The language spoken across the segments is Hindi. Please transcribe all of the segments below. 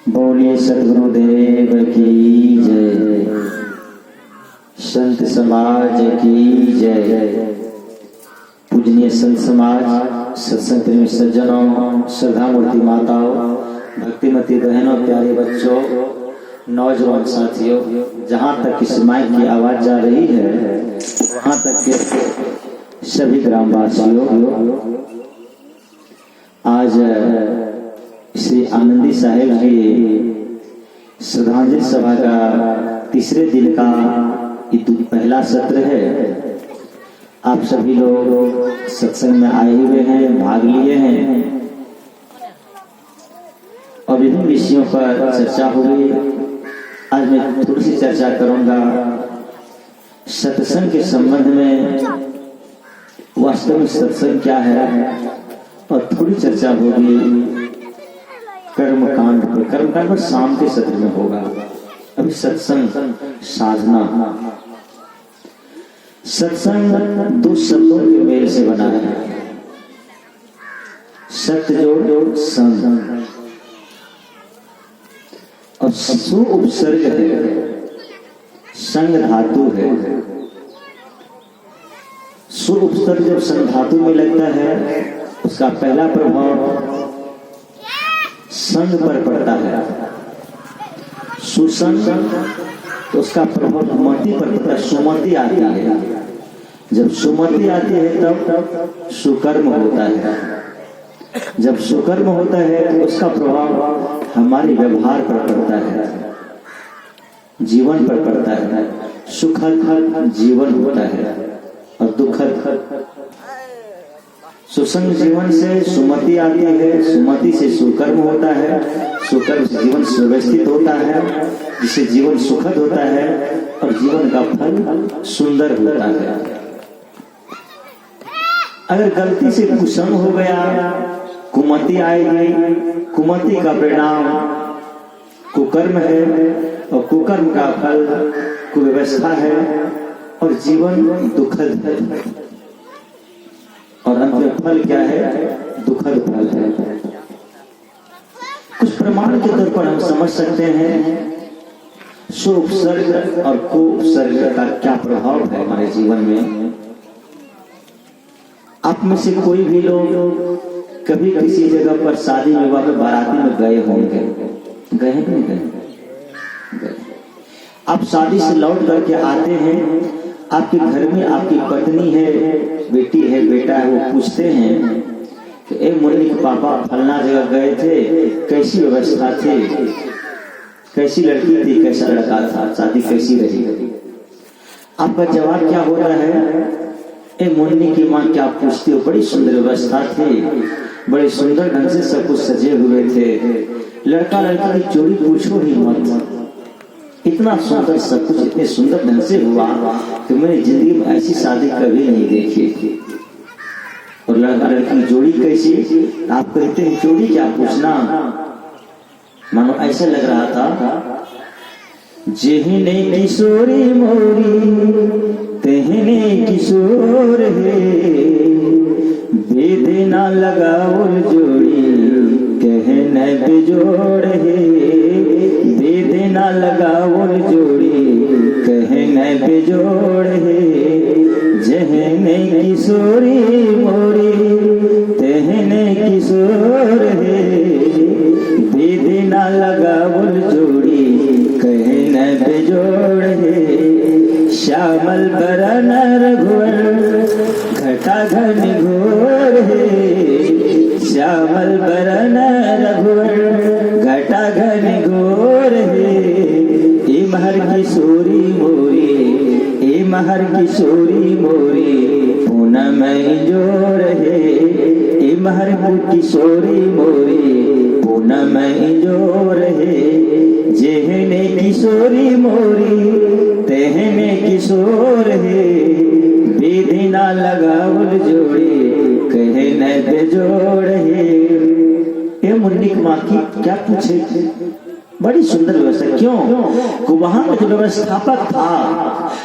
बोलिए सद्गुरुदेव की जय, संत समाज की जय। पूजनीय संत समाज, सत्संग प्रेमी सज्जनों, श्रद्धा मूर्ति माताओं, भक्तिमती बहनों, प्यारे बच्चों, नौजवान साथियों, जहाँ तक इस माइक की आवाज जा रही है वहाँ तक के सभी ग्रामवासियों, आज श्री आनंदी साहेब की श्रद्धांजलि सभा का तीसरे दिन का पहला सत्र है। आप सभी लोग सत्संग में आए हुए हैं, भाग लिए हैं और विभिन्न विषयों पर चर्चा हुई। आज मैं थोड़ी सी चर्चा करूंगा सत्संग के संबंध में, वास्तव में सत्संग क्या है, और थोड़ी चर्चा होगी कर्मकांड पर। कर्मकांड पर शाम के सत्र में होगा। अभी सत्संग साधना, सत्संग दो शब्दों के मेल से बना है, सत्य जोड़ संग, और सु उपसर्ग है, संग धातु है। सु उपसर्ग जब संग धातु में लगता है उसका पहला प्रभाव संग पर पड़ता है। सुसंग तो उसका प्रभाव मति पर पड़ता है, सुमति आती है। जब सुमति आती है तब सुकर्म होता है। जब सुकर्म होता है तो उसका प्रभाव हमारे व्यवहार पर पड़ता है, जीवन पर पड़ता है। सुखद जीवन होता है और दुखद। सुसंग जीवन से सुमति आती है, सुमति से सुकर्म होता है, सुकर्म से जीवन सुव्यवस्थित होता है, जिससे जीवन सुखद होता है और जीवन का फल सुंदर होता है। अगर गलती से कुसंग हो गया, कुमति आएगी, कुमति का परिणाम कुकर्म है और कुकर्म का फल कुव्यवस्था है और जीवन दुखद है। और अंत में फल क्या है? दुखद फल है। कुछ प्रमाण के तौर पर हम समझ सकते हैं सु उपसर्ग और को उपसर्ग का क्या प्रभाव है हमारे जीवन में। आप में से कोई भी लोग कभी किसी जगह पर शादी विवाह में बाराती में गए होंगे, गए हैं कि नहीं गए? आप शादी से लौट करके आते हैं, आपके घर में आपकी पत्नी है, बेटी है, बेटा है, वो पूछते हैं कि ए मुरली के पापा फलना जगह गए थे, कैसी व्यवस्था थी, कैसी लड़की थी, कैसा लड़का था, शादी कैसी रही? आपका जवाब क्या होता है? ए मुन्नी की माँ क्या पूछती हो, बड़ी सुंदर व्यवस्था थी, बड़े सुंदर ढंग से सब कुछ सजे हुए थे, लड़का लड़की की जोड़ी पूछो ही मत, इतना सुंदर सब कुछ इतने सुंदर ढंग से हुआ कि मैंने जिंदगी में ऐसी शादी कभी नहीं देखी थी। और लड़का लड़की की जोड़ी कैसी? आप कहते हैं जोड़ी क्या पूछना, मानो ऐसा लग रहा था जेहने किशोरी मोरी तेहने किशोर है, बेदे ना लगाओ जोड़ी कहने बेजोड़ है, बेदे ना लगाओ जोड़ी कहने बेजोड़ है, जहने किशोरी मोरी तेहने किशोर है, बेदे ना लगाओ जोड़ी कहने बेजोड़ है, श्यामल बरन रघुवर घटा घन घोर है, श्यामल बरन रघुवर घटा घन घोर है, ए महर किशोरी मोरी, ए महर किशोरी मोरी पूनम जोर है, ए महर किशोरी मोरी पूनम जोर है, जेहने किशोरी मोरी तेहने किशोर है, बेदी ना लगावल जोड़ी कहने बेजोड़ है। ये मुन्नी की माँ की क्या पूछे थे? बड़ी सुंदर व्यवस्था। क्यों? वहां का जो व्यवस्थापक था,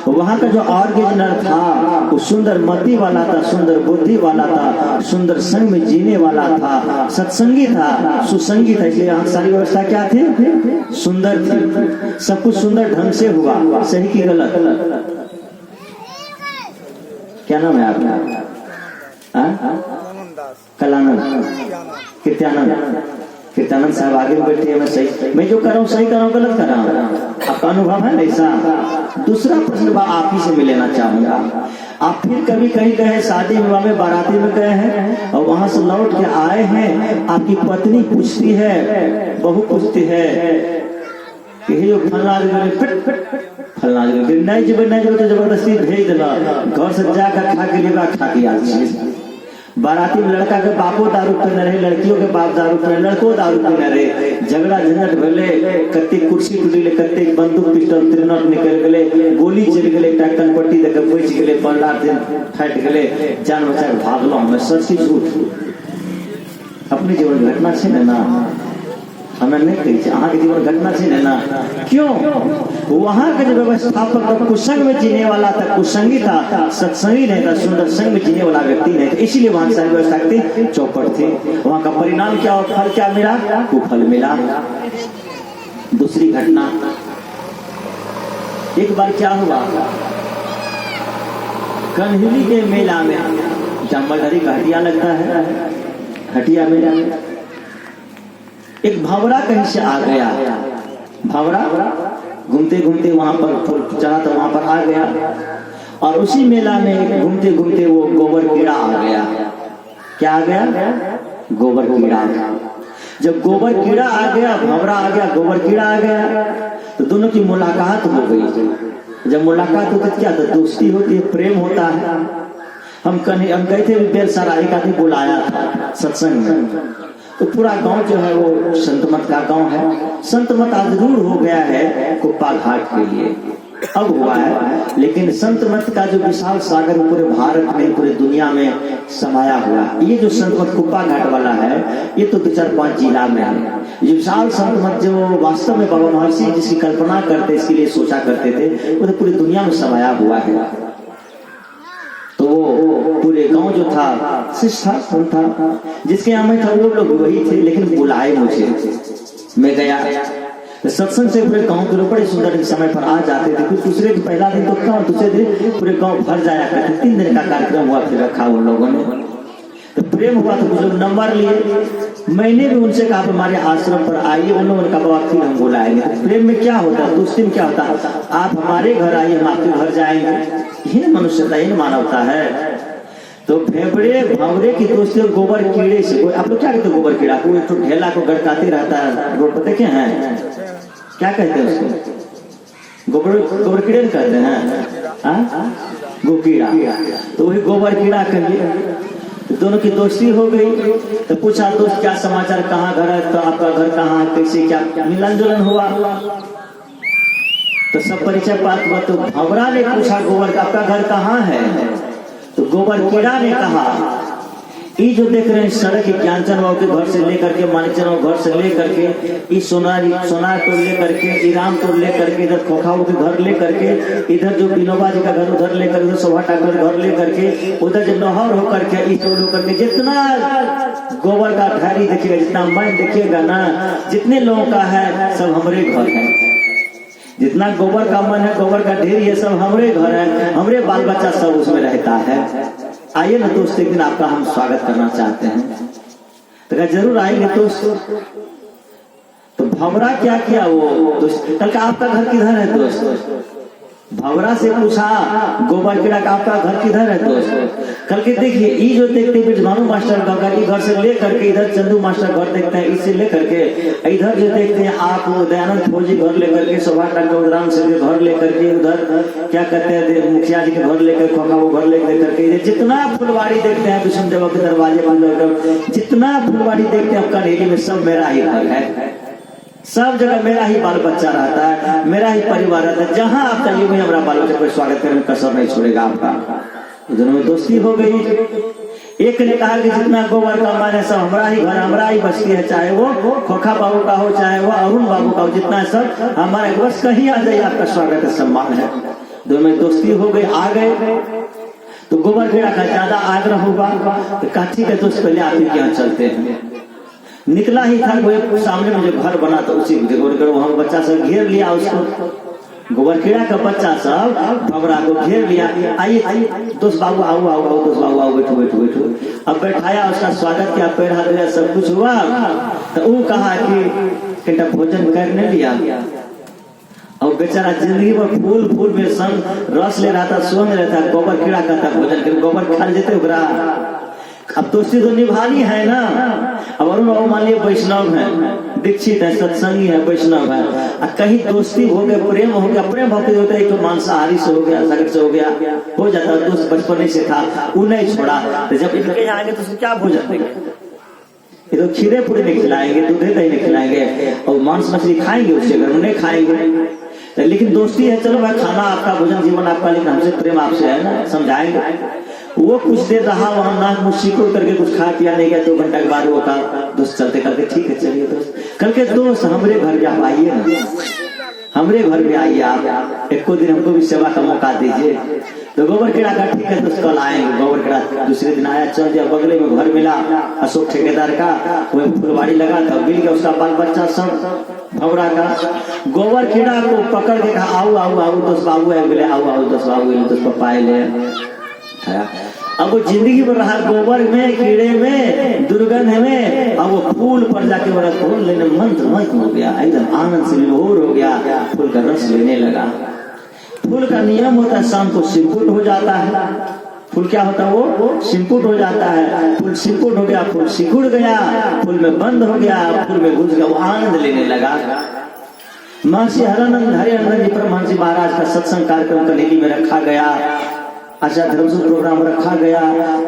वहां का जो ऑर्गेनाइजर था, वो सुंदर मति वाला था, सुंदर बुद्धि वाला था, सुंदर संग में जीने वाला था, सत्संगी था, सुसंगी था। इसलिए यहाँ सारी व्यवस्था क्या थी? सुंदर थी। सब कुछ सुंदर ढंग से हुआ। सही की गलत? क्या नाम है आपका? कलानंद, कीर्त्यानंद साहब आगे बैठे हैं। मैं जो कर रहा हूँ सही कर रहा हूँ, गलत कर रहा हूँ? आपका अनुभव है ऐसा? दूसरा प्रश्न आप ही से मैं लेना चाहूंगा। आप फिर कभी कहीं गए, शादी विवाह में, बाराती में गए हैं और वहां से लौट के आए हैं, आपकी पत्नी पूछती है, बहू पूछती है कि फलना फलना नहीं जब तो जबरदस्ती भेज देना, घर से जाकर खा के लेगा, खा के आ। बाराती में लड़का के बापो दारू पीने रहे, लड़कियों के बाप दारू पीने, लड़को दारू पीने रहे, झगड़ा झंझट भले, कत्ते कुर्सी टूटले, कत्ते बंदूक पिस्टल त्रिनट निकल गए, गोली चल गए, टाकन पट्टी देकर बच गए, 15 दिन फट गए, जान बचा के भागलो। मैं सच की झूठ अपने जीवन घटना से ना हमें नहीं कही, अहाँ के जीवन घटना से ना। क्यों? वहां का जो व्यवस्थापक कुसंग में जीने वाला था, कुसंगी था, सत्संगी नहीं था, सुंदर संग में जीने वाला व्यक्ति नहीं था। इसीलिए वहां सारी व्यवस्था थी, चौपट थी। वहां का परिणाम क्या और फल क्या मिला? वो फल मिला। दूसरी घटना, एक बार क्या हुआ, कन्हली के मेला में, जम्बलधरी का हटिया लगता है, हटिया मेला में एक भंवरा कहीं से आ गया। भंवरा घूमते घूमते वहां पर चला तो वहां पर आ गया, और उसी मेला में घूमते घूमते वो गोबर कीड़ा आ गया। क्या आ गया? गोबर कीड़ा। जब गोबर कीड़ा आ गया, भंवरा आ गया, गोबर कीड़ा आ गया, तो दोनों की मुलाकात हो गई। जब मुलाकात होती है क्या? तो दोस्ती होती है, प्रेम होता है। हम गए थे बेलसराय, एक आदमी बुलाया था सत्संग में, तो पूरा गांव जो है वो संत मत का गांव है। संत मत आज दूर हो गया है कुप्पा घाट के लिए, अब हुआ है, लेकिन संत मत का जो विशाल सागर पूरे भारत में, पूरे दुनिया में समाया हुआ है। ये जो संत मत कुप्पा घाट वाला है, ये तो 2-4-5 जिला में है। ये विशाल संत मत जो वास्तव में बाबा महर्षि जिसकी कल्पना करते, इसके लिए सोचा करते थे, वो तो पूरी दुनिया में समाया हुआ है। तो वो पूरे गांव जो था, शिष्ट था, कौन था, जिसके यहाँ मैं था, वो लोग वही थे, लेकिन बुलाए मुझे। मैं गया तो सत्संग से पूरे गांव के लोग बड़े सुंदर समय पर आ जाते थे। फिर दूसरे दिन, पहला दिन तो क्या, दूसरे दिन पूरे गांव भर जाया करते। 3 दिन का कार्यक्रम हुआ, फिर रखा उन लोगों ने। तो प्रेम हुआ तो कुछ लोग नंबर लिए। मैंने भी उनसे कहा हमारे आश्रम पर आइए, उन लोगों ने कहा बाबा फिर हम बुलाएंगे। प्रेम में क्या होता है, दोस्ती में क्या होता है, आप हमारे घर आइए, हम आपके घर जाएंगे। यही मनुष्यता, यही मानवता है। तो फेफड़े भंवरे की दोस्ती और गोबर कीड़े से, आप लोग क्या कहते हो? गोबर कीड़ा को एक ढेला को गड़काते रहता है रोड पर, देखे हैं? क्या कहते हैं उसको? गोबर कीड़े कहते हैं, गो कीड़ा। तो वही गोबर कीड़ा कहिए। तो दोनों की दोस्ती हो गई। तो पूछा दोस्त क्या समाचार, कहाँ घर है, तो आपका घर कहाँ, कैसे क्या मिलन जुलन हुआ। तो सब परिचय बात हुआ। तो भंवरा ने पूछा गोबर का, आपका घर कहाँ है? तो गोबर कीड़ा ने कहा, ये जो देख रहे हैं सड़क ज्ञानचंद बाबू के घर से लेकर के, मानिकचंद बाबू घर से लेकर के, सोनार टोल लेकर के, राम टोल लेकर के, इधर खोखा के घर लेकर के, इधर जो विनोबा जी का घर उधर लेकर, उधर शोभा ठाकुर घर लेकर के, उधर जो नहर होकर के, इस टोल होकर के, जितना गोबर का ढारी देखिएगा, जितना मैं देखिएगा ना, जितने लोगों का है सब हमारे घर है। जितना गोबर का मन है, गोबर का ढेर, ये सब हमारे घर है, हमारे बाल बच्चा सब उसमें रहता है। आइए ना दोस्त, एक दिन आपका हम स्वागत करना चाहते हैं। तो क्या जरूर आएंगे दोस्त। तो भंवरा क्या किया वो दोस्त, कल का आपका घर किधर है दोस्त? भंवरा से पूछा गोबर कीड़ा का आपका घर किधर है दोस्त? कल के देखिए, ये जो देखते हैं भानु मास्टर का घर से लेकर के, इधर चंदू मास्टर घर देखते हैं, इससे लेकर के इधर जो देखते हैं आप दयानंद फौजी घर लेकर के, शोभा ठाकुर राम सिंह के घर लेकर के, उधर क्या कहते हैं मुखिया जी के घर लेकर, खोखा वो घर लेकर के, जितना फुलवाड़ी देखते हैं विष्णुदेव के दरवाजे बंद, जितना फुलवाड़ी देखते हैं कन्हेली में, सब मेरा ही घर है। सब जगह मेरा ही बाल बच्चा रहता है, मेरा ही परिवार रहता है। जहां आप चाहिए वही हमारा बाल बच्चा को स्वागत करने में कसर नहीं छोड़ेगा आपका। दोनों में दोस्ती हो गई। एक ने कहा कि जितना गोबर का मैंने सब हमारा ही घर, हमारा ही बस्ती है, चाहे वो खोखा बाबू का हो, चाहे वो अरुण बाबू का हो, जितना सब हमारे बस कहीं आ जाइए, आपका स्वागत है, सम्मान है। दोनों में दोस्ती हो गई, आ गए तो गोबर कीड़ा का ज्यादा आग्रह होगा तो कहा ठीक है दोस्त पहले आप ही के यहाँ चलते हैं। निकला ही था, वो सामने में जो घर बना था उसी वहां बच्चा सब घेर लिया उसको, गोबर कीड़ा का बच्चा सब भवरा को घेर लिया। आइए दोस्त बाबू आओ आओ आओ, दोस्त बाबू आओ, बैठो बैठो बैठो। अब बैठाया, उसका स्वागत किया, पैर हाथ दिया, सब कुछ हुआ। तो वो कहा कि बेटा भोजन करने लिया, और बेचारा जिंदगी में फूल फूल में संग रस ले रहा था, सोच रहा था, गोबर कीड़ा का था भोजन कर, गोबर खा लेते ओकरा। अब दोस्ती तो निभानी है ना। अब अरुण बाबू मान लिया वैष्णव है, दीक्षित है, सत्संगी है, वैष्णव है, कहीं दोस्ती हो गया, प्रेम हो गया, प्रेम भक्ति होता है तो मांसाहारी से हो गया, सगट से हो गया, हो जाता। दोस्त बचपन से था, वो नहीं छोड़ा, तो जब इनके यहाँ आएंगे तो उसको क्या भोजन देंगे? ये तो खीरे पूरे नहीं खिलाएंगे, दूधे दही नहीं खिलाएंगे, और मांस मछली खाएंगे उसके घर में नहीं खाएंगे। लेकिन दोस्ती है, चलो भाई खाना आपका, भोजन जीवन आपका, लेकिन हमसे प्रेम आपसे है ना, समझाएंगे। वो कुछ देर रहा वहां, नाक मुँह सिकुड़ करके कुछ खा पिया नहीं गया। 2 घंटा के बाद वो कहा दोस्त चलते करके, ठीक है चलिए दोस्त, करके दोस्त हमरे घर पे आप आइए ना, हमरे घर में आइए आप, एक दिन हमको भी सेवा का मौका दीजिए। तो गोबर कीड़ा का ठीक है दोस्त कल आएंगे। गोबर कीड़ा दूसरे दिन आया, चल दिया, बगले में घर मिला अशोक ठेकेदार का, वो फुलवाड़ी लगा था, मिल गया उसका बाल बच्चा सब भवरा का। गोबर कीड़ा को पकड़ के कहा आओ आओ आओ दोस्त बाबू है, बोले आओ आओ दोस्त बाबू, दोस्त पप्पा ले। अब वो जिंदगी में रहा गोबर में, कीड़े में, दुर्गंध में, अब वो फूल पर जाके बड़ा फूल लेने मंत्र मंत्र हो गया, एकदम आनंद से विभोर हो गया, फूल का रस लेने लगा। फूल का नियम होता है शाम को सिंपुट हो जाता है। फूल क्या होता है? वो सिंपुट हो जाता है। फूल सिंपुट हो गया, फूल सिकुड़ गया, फूल में बंद हो गया, फूल में घुस गया, वो आनंद लेने लगा। महर्षि हरिनंदन जी परमहंस महाराज का सत्संग कार्यक्रम कनेली में रखा गया, आचार्य धर्मसुख प्रोग्राम रखा गया,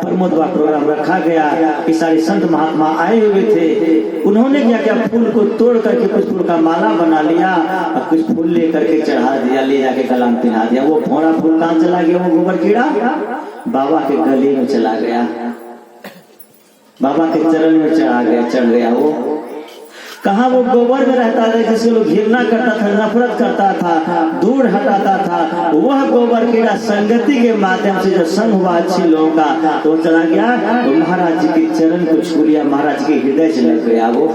प्रमोदवा प्रोग्राम रखा गया। ये सारे संत महात्मा आए हुए थे। उन्होंने क्या किया, फूल को तोड़ करके कुछ फूल का माला बना लिया और कुछ फूल ले करके चढ़ा दिया, ले जाके गला में पहना दिया। वो भौरा फूल कहाँ चला गया? वो गोबर कीड़ा बाबा के गले में चला गया, बाबा के चरण में चढ़ गया। वो कहा? वो गोबर में रहता था, जिसको लोग घृणा करता था, नफरत करता था, दूर हटाता था। वह गोबर कीड़ा संगति के माध्यम से जो संग हुआ अच्छे लोगों का, तो चला गया, तो महाराज जी के चरण को छू लिया, महाराज के हृदय से लग गया। वो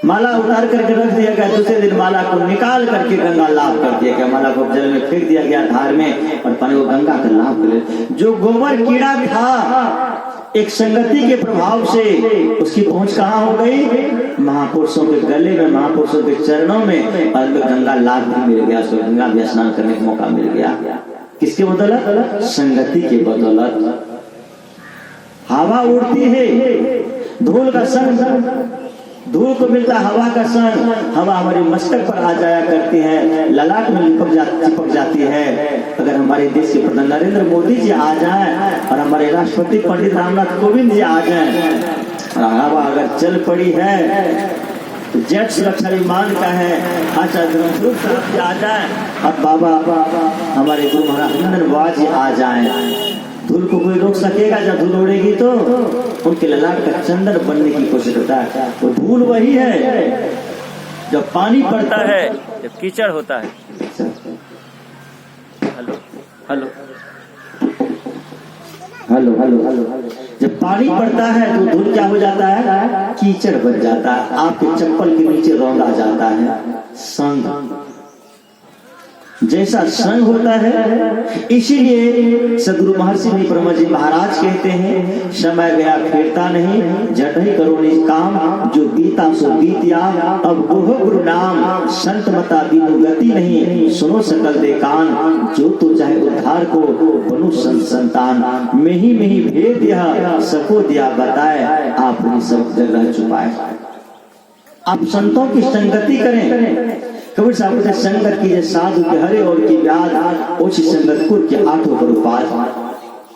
माला उतार करके रख दिया गया। दूसरे दिन माला को निकाल करके गंगा लाभ कर दिया गया। माला को जल में फेंक दिया गया धार में, और पानी को गंगा का लाभ कर। जो गोबर कीड़ा था, एक संगति के प्रभाव से उसकी पहुंच कहाँ हो गई? महापुरुषों के गले में, महापुरुषों के चरणों में, और गंगा लाभ भी मिल गया। उसको गंगा भी स्नान करने का मौका मिल गया। किसके बदौलत? संगति के बदौलत। हवा उड़ती है, धूल का संग, धूल को मिलता हवा का संग, हवा हमारे मस्तक पर आ जाया करती है, ललाट में चिपक जाती है। अगर हमारे देश के प्रधान नरेंद्र मोदी जी आ जाएं और हमारे राष्ट्रपति पंडित रामनाथ कोविंद जी आ जाएं, और हवा अगर चल पड़ी है तो जेट सुरक्षा विमान का है, आचार्य धर्मसुख साहब जी आ जाए, और बाबा हमारे गुरु महाराज हरिनंदन बाबा जी आ जाए, धूल को कोई रोक सकेगा? जब धूल उड़ेगी तो उनके ललाट का चंदन बनने की कोशिश होता है। तो धूल वही है जब पानी पड़ता है, जब कीचड़ होता है। Hello hello hello hello hello जब पानी पड़ता है तो धूल क्या हो जाता है? कीचड़ बन जाता है। आपके चप्पल के नीचे रौंदा जाता है। संग जैसा संग होता है, इसीलिए सदगुरु महर्षि ब्रह्मा जी महाराज कहते हैं, समय गया फिरता नहीं, झट ही करो निज काम, जो बीता सो बीतिया, अब गोह गुरु नाम, संत मता बिनु गति नहीं, सुनो सकल दे कान, जो तो चाहे उद्धार को बनु संतान, में ही भेद यह सबको दिया बताए, आपने सब जगह छुपाए। आप संतों की संगति करें। कबीर साहब से संगत कीजिए साधु के हरे और की व्याध, ओछी संगत कुर के आठों करो पार।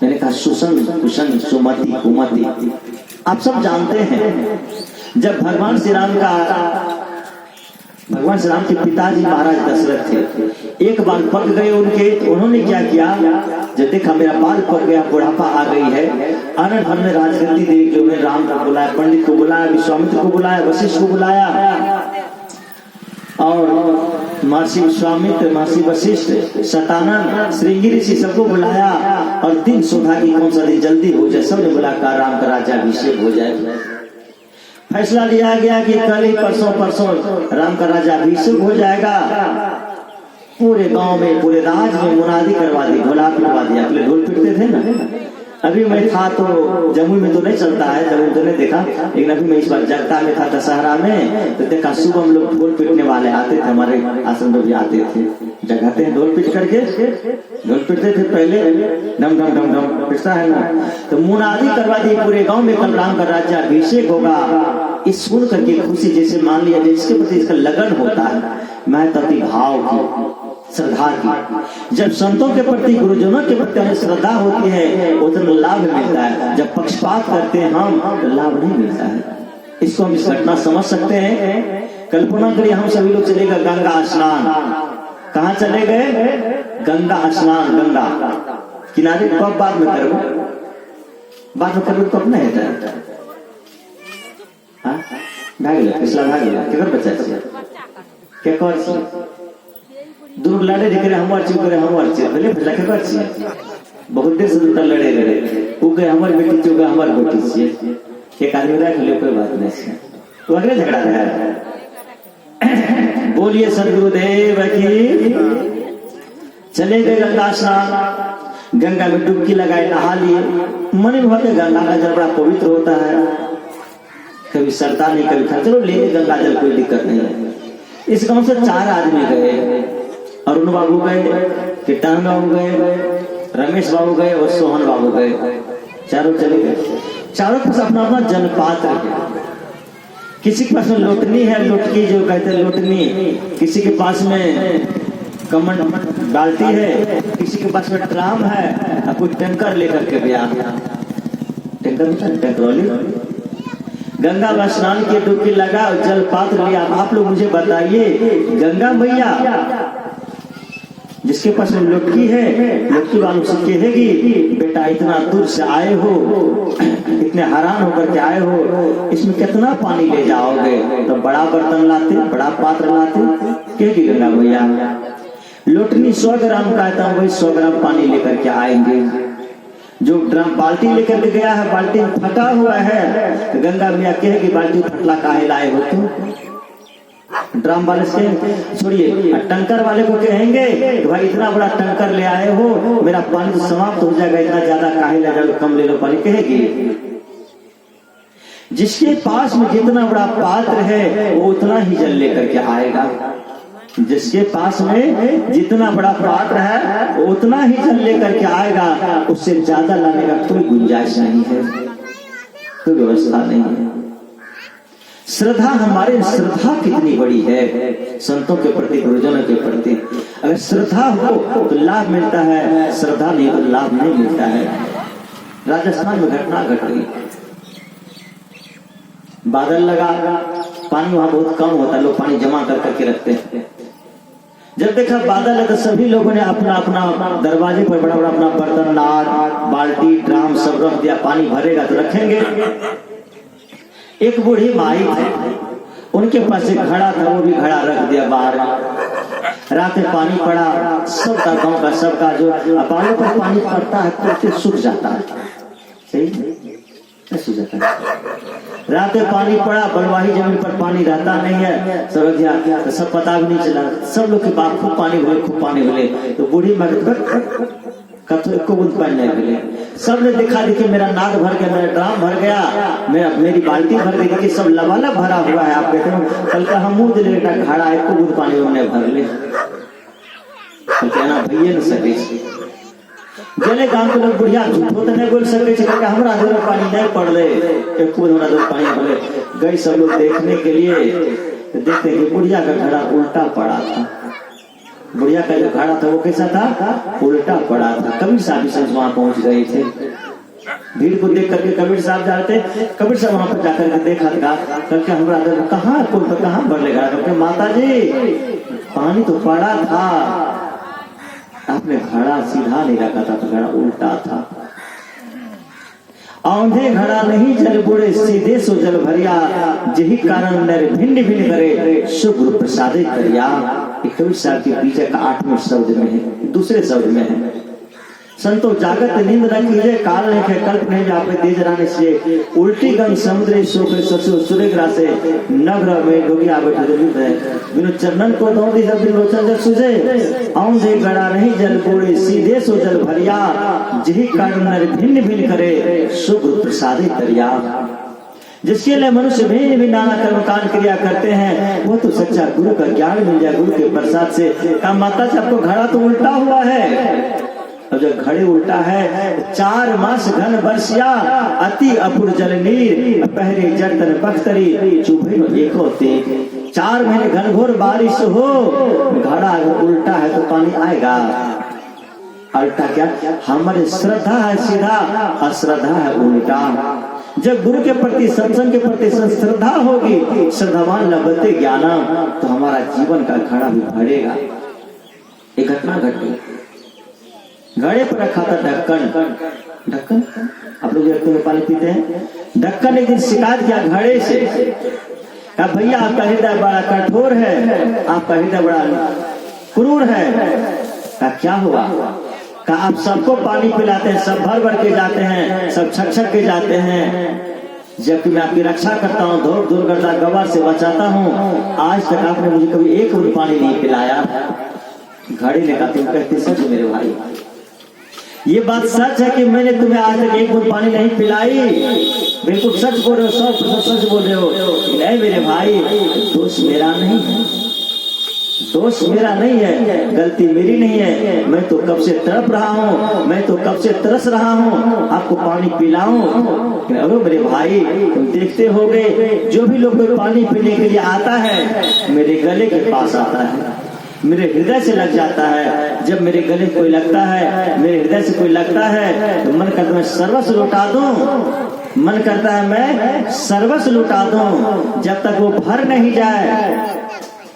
मैंने कहा सुसंग कुसंग सुमति कुमति। आप सब जानते हैं, जब भगवान श्री राम के पिताजी महाराज दशरथ थे, एक बाल पक गए उनके, तो उन्होंने क्या किया, जब देखा मेरा बाल पक गया, बुढ़ापा आ गई है, आनंद भर में राजगद्दी देवी के उन्हें राम को बुलाया, पंडित को बुलाया, विश्वामित्र को बुलाया, वशिष्ठ को बुलाया, और महर्षि विश्वामित्र, महर्षि वशिष्ठ, शतानंद, श्रृंगी ऋषि सबको बुलाया और दिन शोधा की कौन सा दिन जल्दी हो जाए, सबने बोला का राम का राज्याभिषेक हो जाए। फैसला लिया गया कि कल ही परसों राम का राज्याभिषेक हो जाएगा। पूरे गांव में, पूरे राज में मुनादी करवा दी, ढोला पिटवा दिया। पहले ढोल पिटते थे ना, अभी मैं था तो जमुई में तो नहीं चलता है, जमुई तो नहीं देखा, लेकिन अभी मैं इस बार जगता में था दशहरा में, तो देखा सुबह हम लोग ढोल पीटने वाले आते थे, हमारे आश्रम में भी आते थे, जगाते हैं ढोल पीट करके, ढोल पीटते थे पहले, डम डम डम डम पिटता है ना, तो मुनादी करवा दी पूरे गाँव में कल राम का राज्याभिषेक होगा। इस सुन करके खुशी, जैसे मान लिया जिसके प्रति इसका लगन होता है, मैं तति भाव की, श्रद्धा की। जब संतों के प्रति, गुरुजनों के प्रति हमें श्रद्धा होती है, उतना लाभ मिलता है। जब पक्षपात करते हैं हम, तो लाभ नहीं मिलता है। इसको हम इस घटना समझ सकते हैं। कल्पना करिए हम सभी लोग चले गए गंगा स्नान। कहाँ चले गए? गंगा स्नान, गंगा किनारे। कब बाद में करो, बाद में करो तो अपना है भाग पिछला भाग क्या बच्चा क्या कर दूर लड़े दिख रहे, हमार चुप करे, हमार चुप भले फिर लखे कर छिए, बहुत देर से दूर लड़े गए, वो कहे हमार बेटी चुप, हमार बेटी छिए, एक आदमी रख ले, कोई बात नहीं है, तो अगले झगड़ा रहा है। बोलिए सदगुरुदेव की। चले गए गंगा स्नान, गंगा में डुबकी लगाए, नहा लिए। मन में भाते गंगा का जल बड़ा पवित्र होता है, कभी सरता नहीं, कभी खा, चलो ले गंगा जल, कोई दिक्कत नहीं है। इस गांव से 4 आदमी गए, अरुण बाबू गए, कीर्तन बाबू गए, रमेश बाबू गए और सोहन बाबू गए, चारों चले गए। चारों के पास अपना अपना जलपात्र है। किसी के पास में लोटनी है, लोटकी जो कहते हैं लोटनी, किसी के पास में कमंड बाल्टी है, किसी के पास में ड्राम है, और कोई टैंकर लेकर के गया, टैंकरौली। गंगा में स्नान की डुबकी लगा और जल पात्र लिया। आप लोग मुझे बताइए, गंगा मैया जिसके पास में लोटकी है, लोटकी वालों से कहेगी बेटा इतना दूर से आए हो, इतने हैरान होकर के आए हो, इसमें कितना पानी ले जाओगे? तो बड़ा बर्तन लाते, बड़ा पात्र लाते, कहेगी गंगा मैया लोटनी 100 ग्राम का आता, वही 100 ग्राम पानी लेकर के आएंगे। जो ड्रम बाल्टी लेकर के गया है, बाल्टी फटा हुआ है, तो गंगा मैया कहेगी बाल्टी फटला काहे लाए हो तुम? ड्रम वाले से छोड़िए, टंकर वाले को कहेंगे कि भाई इतना बड़ा टंकर ले आए हो, मेरा पानी तो समाप्त हो जाएगा, इतना ज्यादा काहे ले जाओ, कम ले लो पानी, कहेगी। जिसके पास में जितना बड़ा पात्र है वो उतना ही जल लेकर के आएगा। जिसके पास में जितना बड़ा पात्र है वो उतना ही जल लेकर के आएगा, उससे ज्यादा लाने का कोई गुंजाइश नहीं है, कोई व्यवस्था नहीं है। श्रद्धा, हमारे श्रद्धा कितनी बड़ी है संतों के प्रति, गुरुजनों के प्रति। अगर श्रद्धा हो तो लाभ मिलता है, श्रद्धा नहीं तो लाभ नहीं मिलता है। राजस्थान में घटना घट गई, बादल लगा, पानी वहां बहुत कम होता है, लोग पानी जमा कर करके रखते हैं। जब देखा बादल है तो सभी लोगों ने अपना अपना दरवाजे पर बड़ा बड़ा अपना बर्तन, नाड़, बाल्टी, ड्राम सब रख दिया। पानी भरेगा तो रखेंगे। एक बूढ़ी माई थी, उनके पास एक घड़ा था, वो भी घड़ा रख दिया बाहर। रात में पानी पड़ा, सबका गांव का सबका जो बालों पर पानी पड़ता है तो सूख जाता है, सही सूख जाता है। रात में पानी पड़ा, बलवाही जमीन पर पानी रहता नहीं है, सब गया तो सब पता भी नहीं चला। सब लोग के बाप खूब पानी भले, खूब पानी भले, तो बूढ़ी मगत को बूंद पानी नहीं मिले। सबने देखा, देखिए मेरा नाद भर गया, मेरा ड्राम भर गया, मेरी बाल्टी भर गई, देखिए सब लबालब भरा हुआ है। आप कहते हो कल का हम मुंह दिले बेटा घड़ा है, को बूंद पानी उन्होंने भर ले, तो कहना भैया न सके जले गांव के लोग बुढ़िया झूठो तो नहीं बोल सके, हमारा दूर पानी नहीं पड़ रहे, एक बूंद हमारा दूर पानी भरे गई। सब लोग देखने के लिए देखते कि बुढ़िया का घड़ा उल्टा पड़ा था। बुढ़िया का जो घड़ा था वो कैसा था? उल्टा पड़ा था। कबीर साहब भी वहां पहुंच गए थे। भीड़ को देख करके कबीर साहब जाते, कबीर साहब वहां पर जाकर के देखा करके हमारा कहाँ भर ले घड़ा करके, माता जी पानी तो पड़ा था आपने घड़ा सीधा नहीं रखा था, तो घड़ा उल्टा था। औंधे घड़ा नहीं जल बुड़े, सीधे सो जल भरिया, यही कारण नर भिन्न भिन्न करे, सो गुरु प्रसादे करिया। कबीर साहब के पीछे का 8वें शब्द में है, दूसरे शब्द में है, संतो जागत नींद न कीजिए, काल नहीं खे कल्प नहीं जापे, तेज रानी से उल्टी गंग समुद्री सोखे ससुर सूर्य ग्रासे, नग्र में डोगी आवे ठहरित है, बिनु चरणन को दौड़ी सब दिन लोचन जल सुझे, औंधे गड़ा नहीं जल बोड़े, सीधे सो जल भरिया, यही कारण नर भिन्न भिन्न करे, सो गुरु प्रसादे तरिया। जिसके लिए मनुष्य भिन्न भिन्न नाना कर्म कांड क्रिया करते हैं, वो तो सच्चा गुरु का ज्ञान मिल जाए गुरु के प्रसाद से। का माता से आपको घड़ा तो उल्टा हुआ है, और जब घड़े उल्टा है, 4 मास घन बरसिया, अति अपुर जल नीर, पहरे जरतन बख्तरी, चुभे एको तेज। 4 महीने घनघोर बारिश हो, घड़ा अगर उल्टा है तो पानी आएगा। उल्टा क्या, हमारे श्रद्धा है सीधा, अश्रद्धा है उल्टा। जब गुरु के प्रति सत्संग के प्रति श्रद्धा होगी, श्रद्धावान लभते ज्ञाना, तो हमारा जीवन का घड़ा भी भरेगा। एक घटना घट गई, घड़े पर रखा था ढक्कन। ढक्कन आप लोग रखते में पानी पीते हैं। ढक्कन एक दिन शिकायत किया घड़े से, कहा भैया आपका हृदय बड़ा कठोर है, आपका हृदय बड़ा क्रूर है। कहा क्या हुआ? कहा आप सबको पानी पिलाते हैं, सब भर भर के जाते हैं, सब छक छक के जाते हैं, जबकि मैं आपकी रक्षा करता हूँ, दौड़ दूर करता गवार से बचाता हूँ, आज तक आपने मुझे कभी एक बूंद पानी नहीं पिलाया। घड़ी ने कहा तुम कहते सच मेरे भाई, ये बात सच है कि मैंने तुम्हें आज तक एक बूंद पानी नहीं पिलाई, बिल्कुल सच बोल रहे हो, 100% सच बोल रहे हो। नहीं मेरे भाई, दोष मेरा नहीं है, दोष मेरा नहीं है, गलती मेरी नहीं है, मैं तो कब से तड़प रहा हूँ, मैं तो कब से तरस रहा हूँ, आपको पानी पिलाऊं। अरे मेरे भाई तुम देखते होगे, जो भी लोग कोई पानी पीने के लिए आता है, मेरे गले के पास आता है, मेरे हृदय से लग जाता है। जब मेरे गले कोई लगता है, मेरे हृदय से कोई लगता है, तो मन करता है मैं सर्वस्व लुटा दूं, मन करता है मैं सर्वस्व लुटा दूं। जब तक वो भर नहीं जाए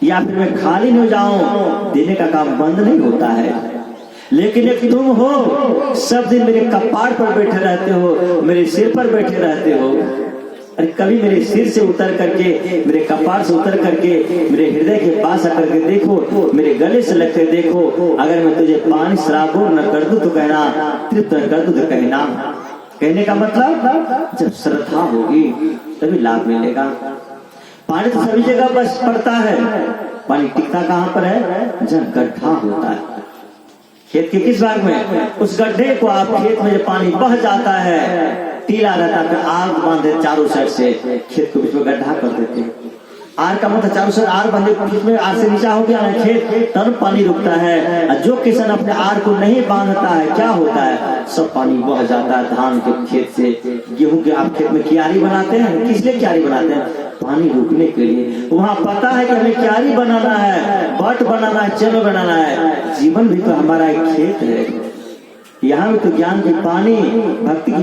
या फिर मैं खाली नहीं हो जाऊं, देने का काम बंद नहीं होता है। लेकिन एक तुम हो, सब दिन मेरे कपाड़ पर बैठे रहते हो, मेरे सिर पर बैठे रहते हो। अरे कभी मेरे सिर से उतर करके, मेरे कपाड़ से उतर करके मेरे हृदय के पास आकर के देखो, मेरे गले से लगते देखो। अगर मैं तुझे पानी शराबोर न कर दूं तो कहना, तृप्त न कर दूं तो कहना। कहने का मतलब जब श्रद्धा होगी तभी लाभ मिलेगा। पानी तो सभी जगह बस पड़ता है, पानी टिकता कहाँ पर है? जब गड्ढा होता है। खेत के किस भाग में? उस गड्ढे को आप खेत में जब पानी बह जाता है, टीला रहता है, आग बांधे चारों साइड से, खेत को बीच में गड्ढा कर देते हैं। आर का मतलब चारों साइड आर बांधे, बीच में आर से नीचा हो गया है खेत, तब पानी रुकता है। जो किसान अपने आर को नहीं बांधता है, क्या होता है? सब पानी बह जाता है धान के खेत से। गेहूं के आप खेत में क्यारी बनाते हैं, किस लिए क्यारी बनाते हैं? पानी रुकने के लिए। वहाँ पता है कि हमें क्यारी बनाना है, बट बनाना है, चल बनाना है। जीवन भी तो हमारा एक खेत है। यहाँ भी तो ज्ञान की पानी, भक्ति की